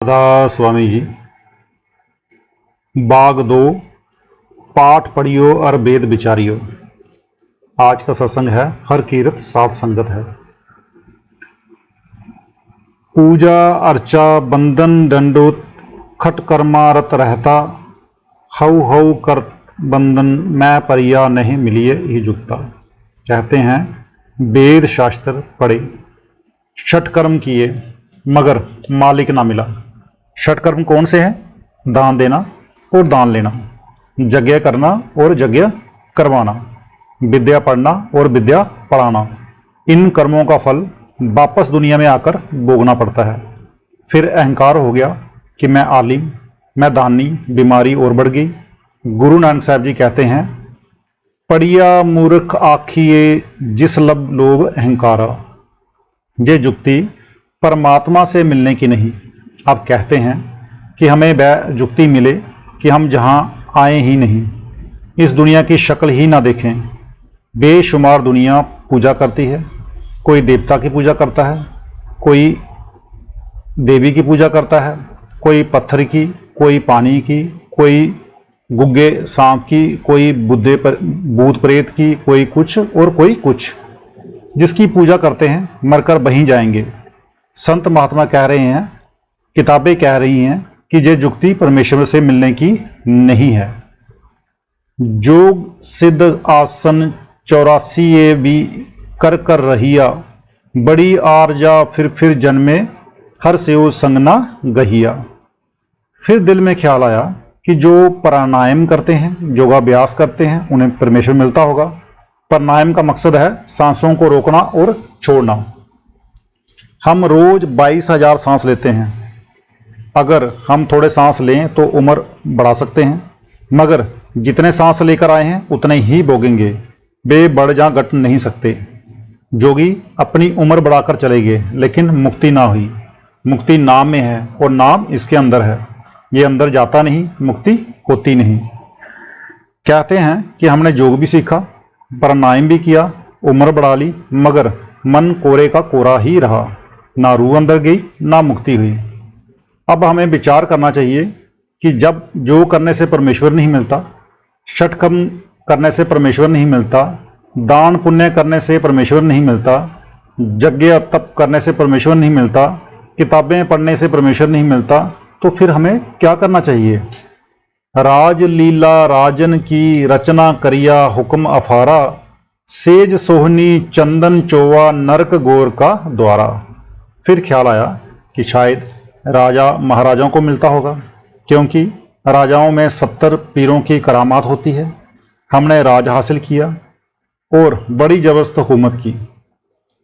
राधा स्वामी जी। बाग दो, पाठ पढ़ियो और वेद विचारियो। आज का सत्संग है हर कीरत साथ संगत है। पूजा अर्चा बंदन दंडोत खट कर्मारत रहता, हऊ हऊ कर बंधन मैं परिया नहीं मिलिए ही जुगता। कहते हैं वेद शास्त्र पढ़े, षटकर्म किए मगर मालिक ना मिला। षटकर्म कौन से हैं? दान देना और दान लेना, यज्ञ करना और यज्ञ करवाना, विद्या पढ़ना और विद्या पढ़ाना। इन कर्मों का फल वापस दुनिया में आकर भोगना पड़ता है। फिर अहंकार हो गया कि मैं आलिम, मैं दानी, बीमारी और बढ़ गई। गुरु नानक साहब जी कहते हैं, पढ़िया मूर्ख आखिए जिस लब लोभ अहंकारा। ये जुक्ति परमात्मा से मिलने की नहीं। आप कहते हैं कि हमें वह जुक्ति मिले कि हम जहाँ आए ही नहीं, इस दुनिया की शक्ल ही ना देखें। बेशुमार दुनिया पूजा करती है, कोई देवता की पूजा करता है, कोई देवी की पूजा करता है, कोई पत्थर की, कोई पानी की, कोई गुग्गे सांप की, कोई बुद्धे पर भूत प्रेत की, कोई कुछ और कोई कुछ। जिसकी पूजा करते हैं मरकर वहीं जाएंगे। संत महात्मा कह रहे हैं, किताबें कह रही हैं कि ये जुक्ति परमेश्वर से मिलने की नहीं है। जोग सिद्ध आसन 84 ये भी कर कर रहिया, बड़ी आरजा फिर जन्मे हर सेव संगना गहिया। फिर दिल में ख्याल आया कि जो प्राणायाम करते हैं, योगाभ्यास करते हैं, उन्हें परमेश्वर मिलता होगा। प्राणायाम का मकसद है सांसों को रोकना और छोड़ना। हम रोज 22,000 सांस लेते हैं। अगर हम थोड़े सांस लें तो उम्र बढ़ा सकते हैं, मगर जितने सांस लेकर आए हैं उतने ही भोगेंगे। वे बढ़ जा घट नहीं सकते। जोगी अपनी उम्र बढ़ाकर चले गए, लेकिन मुक्ति ना हुई। मुक्ति नाम में है और नाम इसके अंदर है। ये अंदर जाता नहीं, मुक्ति होती नहीं। कहते हैं कि हमने योग भी सीखा, प्राणायाम भी किया, उम्र बढ़ा ली, मगर मन कोरे का कोरा ही रहा। ना रूह अंदर गई, ना मुक्ति हुई। अब हमें विचार करना चाहिए कि जब जो करने से परमेश्वर नहीं मिलता, षटकर्म करने से परमेश्वर नहीं मिलता, दान पुण्य करने से परमेश्वर नहीं मिलता, यज्ञ तप करने से परमेश्वर नहीं मिलता, किताबें पढ़ने से परमेश्वर नहीं मिलता, तो फिर हमें क्या करना चाहिए? राज लीला राजन की रचना करिया हुक्म अफारा, सेज सोहनी चंदन चोवा नरक गोर का द्वारा। फिर ख्याल आया कि शायद राजा महाराजाओं को मिलता होगा, क्योंकि राजाओं में 70 पीरों की करामात होती है। हमने राज हासिल किया और बड़ी जबरदस्त हुकूमत की।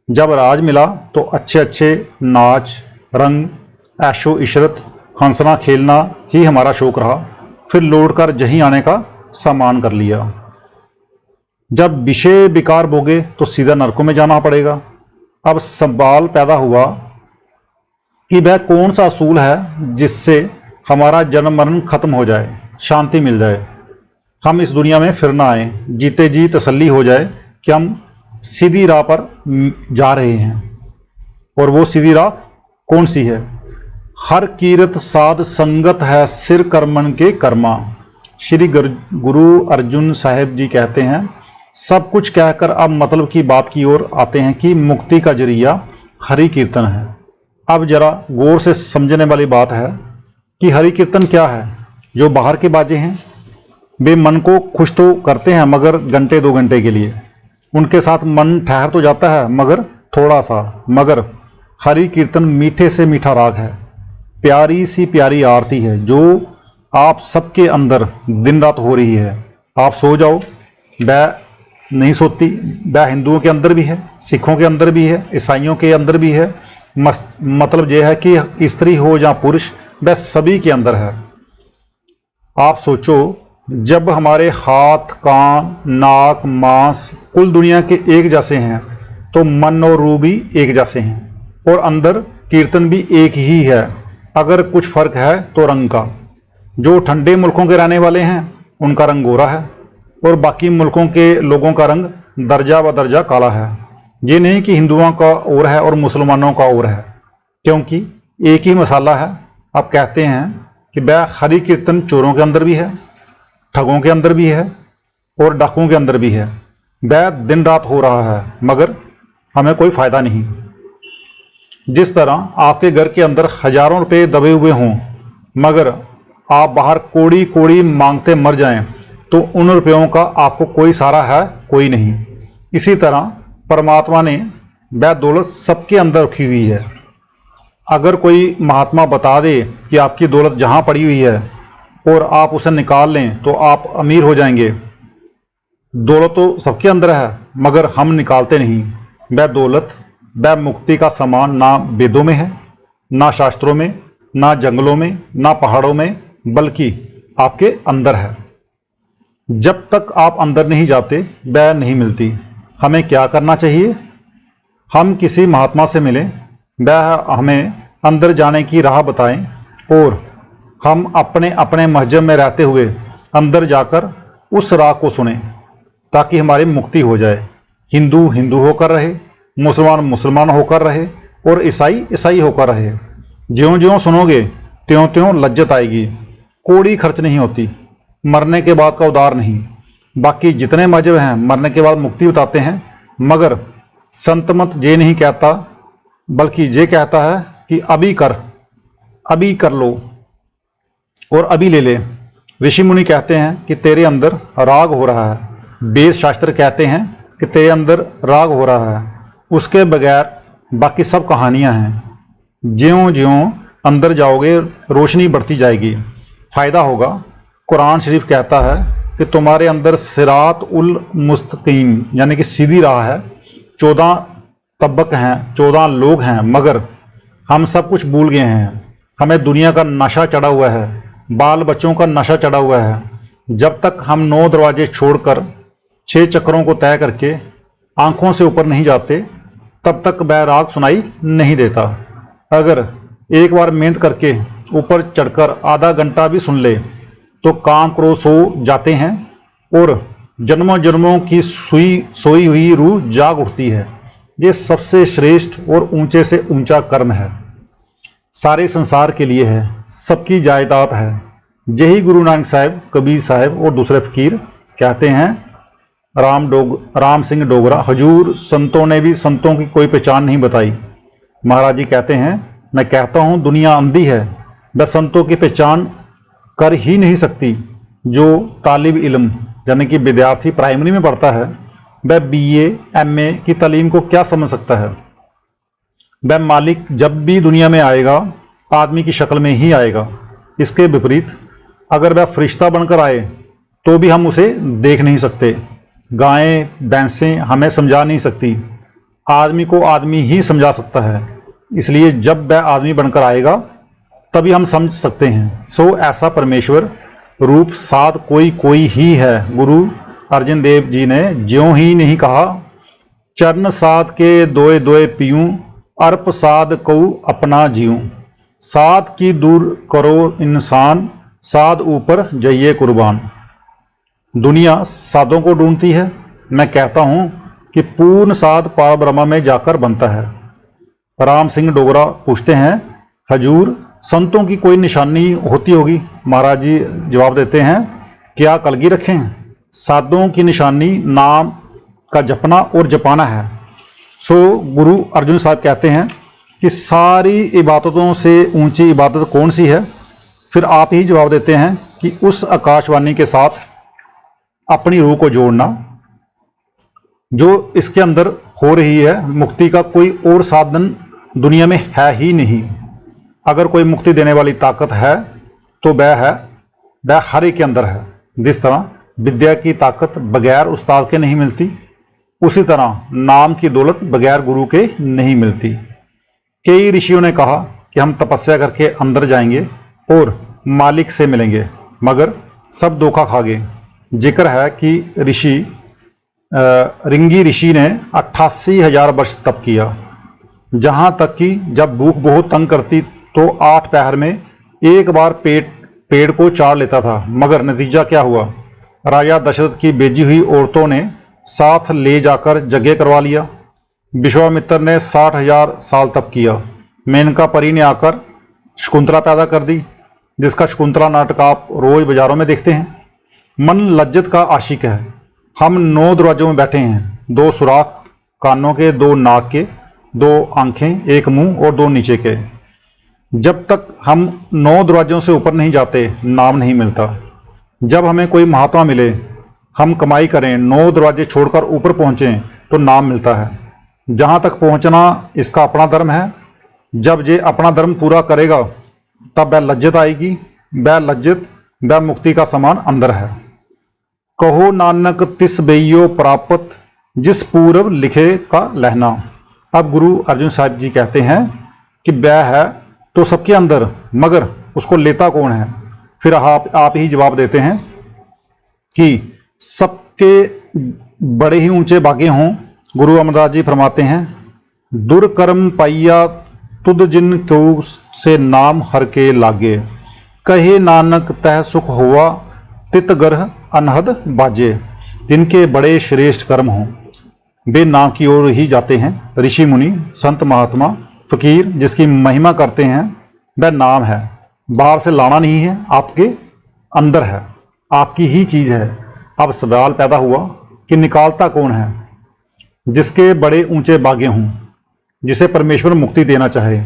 जब राज मिला तो अच्छे अच्छे नाच रंग, ऐशो इशरत, हंसना खेलना ही हमारा शौक रहा। फिर लौटकर जहीं आने का सामान कर लिया। जब विषय विकार भोगे तो सीधा नरकों में जाना पड़ेगा। अब सवाल पैदा हुआ कि वह कौन सा असूल है जिससे हमारा जन्म मरण खत्म हो जाए, शांति मिल जाए, हम इस दुनिया में फिर ना आए, जीते जी तसल्ली हो जाए कि हम सीधी राह पर जा रहे हैं। और वो सीधी राह कौन सी है? हर कीरत साध संगत है सिर कर्मन के कर्मा। श्री गुरु अर्जुन साहेब जी कहते हैं, सब कुछ कहकर अब मतलब की बात की ओर आते हैं कि मुक्ति का जरिया हरि कीर्तन है। अब जरा गौर से समझने वाली बात है कि हरि कीर्तन क्या है। जो बाहर के बाजे हैं वे मन को खुश तो करते हैं, मगर घंटे 2 घंटे के लिए। उनके साथ मन ठहर तो जाता है, मगर थोड़ा सा। मगर हरि कीर्तन मीठे से मीठा राग है, प्यारी सी प्यारी आरती है, जो आप सबके अंदर दिन रात हो रही है। आप सो जाओ, वह नहीं सोती। वह हिंदुओं के अंदर भी है, सिखों के अंदर भी है, ईसाइयों के अंदर भी है। मतलब यह है कि स्त्री हो या पुरुष, वह सभी के अंदर है। आप सोचो, जब हमारे हाथ कान नाक मांस कुल दुनिया के एक जैसे हैं, तो मन और रूह भी एक जैसे हैं, और अंदर कीर्तन भी एक ही है। अगर कुछ फर्क है तो रंग का। जो ठंडे मुल्कों के रहने वाले हैं उनका रंग गोरा है, और बाकी मुल्कों के लोगों का रंग दर्जा व दर्जा काला है। ये नहीं कि हिंदुओं का और है और मुसलमानों का और है, क्योंकि एक ही मसाला है। अब कहते हैं कि वह हरि कीर्तन चोरों के अंदर भी है, ठगों के अंदर भी है और डाकुओं के अंदर भी है। वह दिन रात हो रहा है मगर हमें कोई फ़ायदा नहीं। जिस तरह आपके घर के अंदर हजारों रुपए दबे हुए हों मगर आप बाहर कोड़ी कोड़ी मांगते मर जाएं तो उन रुपयों का आपको कोई सहारा है कोई नहीं। इसी तरह परमात्मा ने वह दौलत सबके अंदर रखी हुई है। अगर कोई महात्मा बता दे कि आपकी दौलत जहाँ पड़ी हुई है और आप उसे निकाल लें तो आप अमीर हो जाएंगे। दौलत तो सबके अंदर है मगर हम निकालते नहीं। वह दौलत, वह मुक्ति का सामान ना वेदों में है, ना शास्त्रों में, ना जंगलों में, ना पहाड़ों में, बल्कि आपके अंदर है। जब तक आप अंदर नहीं जाते वह नहीं मिलती। हमें क्या करना चाहिए? हम किसी महात्मा से मिलें, वह हमें अंदर जाने की राह बताएं और हम अपने अपने मस्जिद में रहते हुए अंदर जाकर उस राह को सुनें ताकि हमारी मुक्ति हो जाए। हिंदू हिंदू होकर रहे, मुसलमान मुसलमान होकर रहे और ईसाई ईसाई होकर रहे। ज्यों ज्यों सुनोगे त्यों त्यों लज्जत आएगी। कोड़ी खर्च नहीं होती, मरने के बाद का उधार नहीं। बाकी जितने मजहब हैं मरने के बाद मुक्ति बताते हैं मगर संत मत ये नहीं कहता बल्कि ये कहता है कि अभी कर लो और अभी ले ले। ऋषि मुनि कहते हैं कि तेरे अंदर राग हो रहा है, वेद शास्त्र कहते हैं कि तेरे अंदर राग हो रहा है, उसके बगैर बाकी सब कहानियां हैं। ज्यों ज्यों अंदर जाओगे रोशनी बढ़ती जाएगी, फ़ायदा होगा। कुरान शरीफ कहता है कि तुम्हारे अंदर सिरात उल मुस्तकीम यानी कि सीधी राह है। 14 तबक हैं, 14 लोग हैं मगर हम सब कुछ भूल गए हैं। हमें दुनिया का नशा चढ़ा हुआ है, बाल बच्चों का नशा चढ़ा हुआ है। जब तक हम 9 दरवाजे छोड़कर 6 चक्रों को तय करके आंखों से ऊपर नहीं जाते तब तक वह राग सुनाई नहीं देता। अगर एक बार मेहनत करके ऊपर चढ़कर आधा घंटा भी सुन ले तो काम क्रोध सो जाते हैं और जन्मों जन्मों की सोई हुई रूह जाग उठती है। ये सबसे श्रेष्ठ और ऊंचे से ऊंचा कर्म है, सारे संसार के लिए है, सबकी जायदाद है। यही गुरु नानक साहब, कबीर साहब और दूसरे फकीर कहते हैं। राम सिंह डोगरा, हजूर संतों ने भी संतों की कोई पहचान नहीं बताई। महाराज जी कहते हैं, मैं कहता हूँ दुनिया अंधी है, वह संतों की पहचान कर ही नहीं सकती। जो तालिब इल्म यानी कि विद्यार्थी प्राइमरी में पढ़ता है वह BA MA की तालीम को क्या समझ सकता है। वह मालिक जब भी दुनिया में आएगा आदमी की शक्ल में ही आएगा। इसके विपरीत अगर वह फरिश्ता बनकर आए तो भी हम उसे देख नहीं सकते। गायें भैंसें हमें समझा नहीं सकती, आदमी को आदमी ही समझा सकता है। इसलिए जब वह आदमी बनकर आएगा तभी हम समझ सकते हैं। सो ऐसा परमेश्वर रूप साध कोई ही है। गुरु अर्जन देव जी ने ज्यों ही नहीं कहा, चरण साध के दोए दोए पीऊं, अर्प साध कऊ अपना जीऊं। साध की दूर करो इंसान, साध ऊपर जइए कुर्बान। दुनिया साधों को ढूंढती है, मैं कहता हूं कि पूर्ण साध पार ब्रह्म में जाकर बनता है। राम सिंह डोगरा पूछते हैं, हजूर संतों की कोई निशानी होती होगी? महाराज जी जवाब देते हैं, क्या कलगी रखें? साधुओं की निशानी नाम का जपना और जपाना है। सो गुरु अर्जुन साहब कहते हैं कि सारी इबादतों से ऊंची इबादत कौन सी है? फिर आप ही जवाब देते हैं कि उस आकाशवाणी के साथ अपनी रूह को जोड़ना जो इसके अंदर हो रही है। मुक्ति का कोई और साधन दुनिया में है ही नहीं। अगर कोई मुक्ति देने वाली ताकत है तो वह हर एक के अंदर है। जिस तरह विद्या की ताकत बगैर उस्ताद के नहीं मिलती, उसी तरह नाम की दौलत बगैर गुरु के नहीं मिलती। कई ऋषियों ने कहा कि हम तपस्या करके अंदर जाएंगे और मालिक से मिलेंगे, मगर सब धोखा खा गए। जिक्र है कि रिंगी ऋषि ने 88,000 वर्ष तप किया, जहाँ तक कि जब भूख बहुत तंग करती तो 8 पहर में एक बार पेड़ को चाट लेता था। मगर नतीजा क्या हुआ? राजा दशरथ की बेजी हुई औरतों ने साथ ले जाकर यज्ञ करवा लिया। विश्वामित्र ने 60,000 साल तप किया। मेनका परी ने आकर शकुंतला पैदा कर दी, जिसका शकुंतला नाटक आप रोज बाजारों में देखते हैं। मन लज्जत का आशिक है। हम 9 दरवाजों में बैठे हैं, 2 सुराख कानों के, 2 नाक के, 2 आंखें, 1 मुंह और 2 नीचे के। जब तक हम 9 दरवाजों से ऊपर नहीं जाते, नाम नहीं मिलता। जब हमें कोई महात्मा मिले, हम कमाई करें, 9 दरवाजे छोड़कर ऊपर पहुँचें तो नाम मिलता है। जहाँ तक पहुँचना इसका अपना धर्म है। जब ये अपना धर्म पूरा करेगा तब वह लज्जत आएगी। वह लज्जत, वह मुक्ति का समान अंदर है। कहो नानक तिस बेइयो प्रापत, जिस पूर्व लिखे का लहना। अब गुरु अर्जुन साहब जी कहते हैं कि वह है तो सबके अंदर, मगर उसको लेता कौन है। फिर आप ही जवाब देते हैं कि सबके बड़े ही ऊंचे भाग्य हों। गुरु अमरदास जी फरमाते हैं, दुर्कर्म पाइया तुद जिन क्यों से नाम हर के लागे, कहे नानक तह सुख हुआ तित गर्ह अनहद बाजे। जिनके बड़े श्रेष्ठ कर्म हों वे नाम की ओर ही जाते हैं। ऋषि मुनि, संत महात्मा, फकीर जिसकी महिमा करते हैं वह नाम है। बाहर से लाना नहीं है, आपके अंदर है, आपकी ही चीज़ है। अब सवाल पैदा हुआ कि निकालता कौन है। जिसके बड़े ऊंचे भाग्य हों, जिसे परमेश्वर मुक्ति देना चाहे।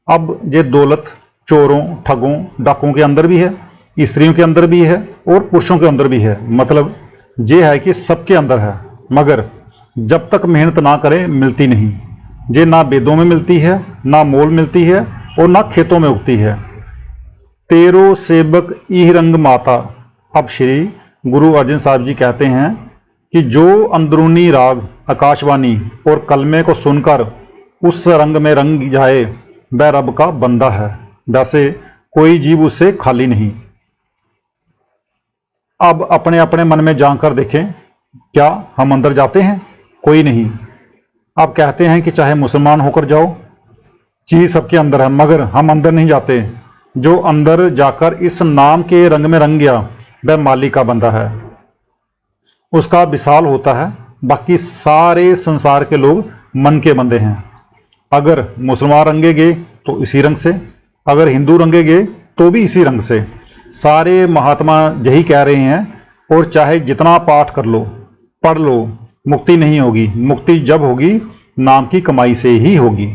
अब ये दौलत चोरों, ठगों, डाकुओं के अंदर भी है, स्त्रियों के अंदर भी है और पुरुषों के अंदर भी है। मतलब ये है कि सबके अंदर है, मगर जब तक मेहनत ना करें मिलती नहीं। ये ना वेदों में मिलती है, ना मोल मिलती है और ना खेतों में उगती है। तेरो सेवक इह रंग माता। अब श्री गुरु अर्जुन साहब जी कहते हैं कि जो अंदरूनी राग, आकाशवाणी और कलमे को सुनकर उस रंग में रंग जाए वह रब का बंदा है। वैसे कोई जीव उससे खाली नहीं। अब अपने अपने मन में जानकर देखें, क्या हम अंदर जाते हैं? कोई नहीं। अब कहते हैं कि चाहे मुसलमान होकर जाओ, चीज़ सबके अंदर है, मगर हम अंदर नहीं जाते। जो अंदर जाकर इस नाम के रंग में रंग गया वह मालिक का बंदा है, उसका विशाल होता है। बाकी सारे संसार के लोग मन के बंदे हैं। अगर मुसलमान रंगेंगे तो इसी रंग से, अगर हिंदू रंगेंगे तो भी इसी रंग से। सारे महात्मा यही कह रहे हैं, और चाहे जितना पाठ कर लो, पढ़ लो, मुक्ति नहीं होगी। मुक्ति जब होगी नाम की कमाई से ही होगी।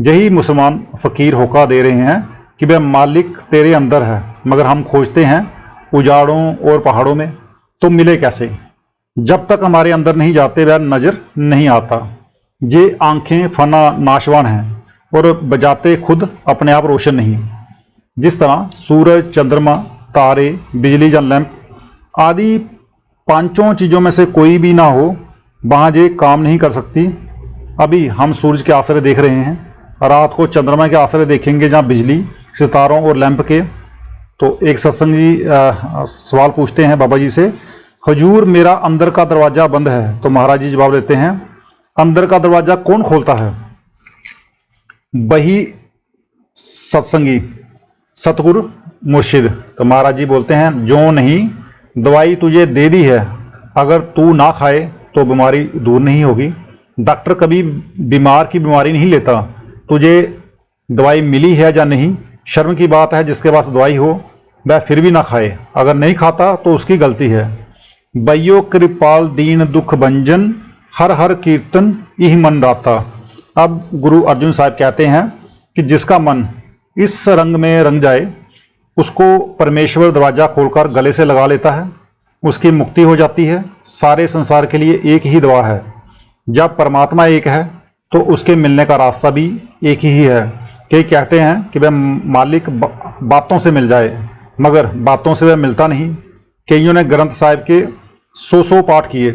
यही मुसलमान फ़कीर होका दे रहे हैं कि वह मालिक तेरे अंदर है, मगर हम खोजते हैं उजाड़ों और पहाड़ों में, तो मिले कैसे? जब तक हमारे अंदर नहीं जाते वह नज़र नहीं आता। ये आंखें फना नाशवान हैं और बजाते खुद अपने आप रोशन नहीं। जिस तरह सूरज, चंद्रमा, तारे, बिजली या लैंप आदि 5 चीज़ों में से कोई भी ना हो, वहाँ ये काम नहीं कर सकती। अभी हम सूरज के आसरे देख रहे हैं, रात को चंद्रमा के आसरे देखेंगे, जहाँ बिजली, सितारों और लैंप के। तो एक सत्संग जी सवाल पूछते हैं बाबा जी से, हजूर मेरा अंदर का दरवाज़ा बंद है। तो महाराज जी जवाब देते हैं, अंदर का दरवाज़ा कौन खोलता है? वही सत्संगी, सतगुरु, मुर्शिद। तो महाराज जी बोलते हैं, जो नहीं दवाई तुझे दे दी है, अगर तू ना खाए तो बीमारी दूर नहीं होगी। डॉक्टर कभी बीमार की बीमारी नहीं लेता। तुझे दवाई मिली है या नहीं, शर्म की बात है। जिसके पास दवाई हो वह फिर भी ना खाए, अगर नहीं खाता तो उसकी गलती है। बयो कृपाल दीन दुख भंजन, हर हर कीर्तन यही मन राता। अब गुरु अर्जुन साहब कहते हैं कि जिसका मन इस रंग में रंग जाए, उसको परमेश्वर दरवाज़ा खोलकर गले से लगा लेता है, उसकी मुक्ति हो जाती है। सारे संसार के लिए एक ही दवा है। जब परमात्मा एक है तो उसके मिलने का रास्ता भी एक ही है। कई कहते हैं कि वह मालिक बातों से मिल जाए, मगर बातों से वह मिलता नहीं। कईयों ने ग्रंथ साहिब के 100 पाठ किए,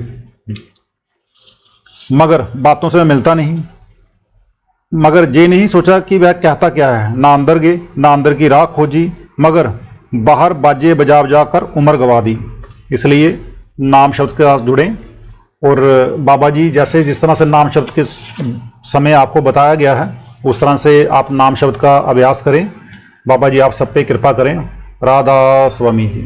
मगर बातों से वह मिलता नहीं। मगर ये नहीं सोचा कि वह कहता क्या है। ना अंदर गए, ना अंदर की राह खोजी, मगर बाहर बाजे बजा जाकर उम्र गवा दी। इसलिए नाम शब्द के साथ जुड़ें। और बाबा जी जैसे जिस तरह से नाम शब्द के समय आपको बताया गया है, उस तरह से आप नाम शब्द का अभ्यास करें। बाबा जी आप सब पे कृपा करें। राधा स्वामी जी।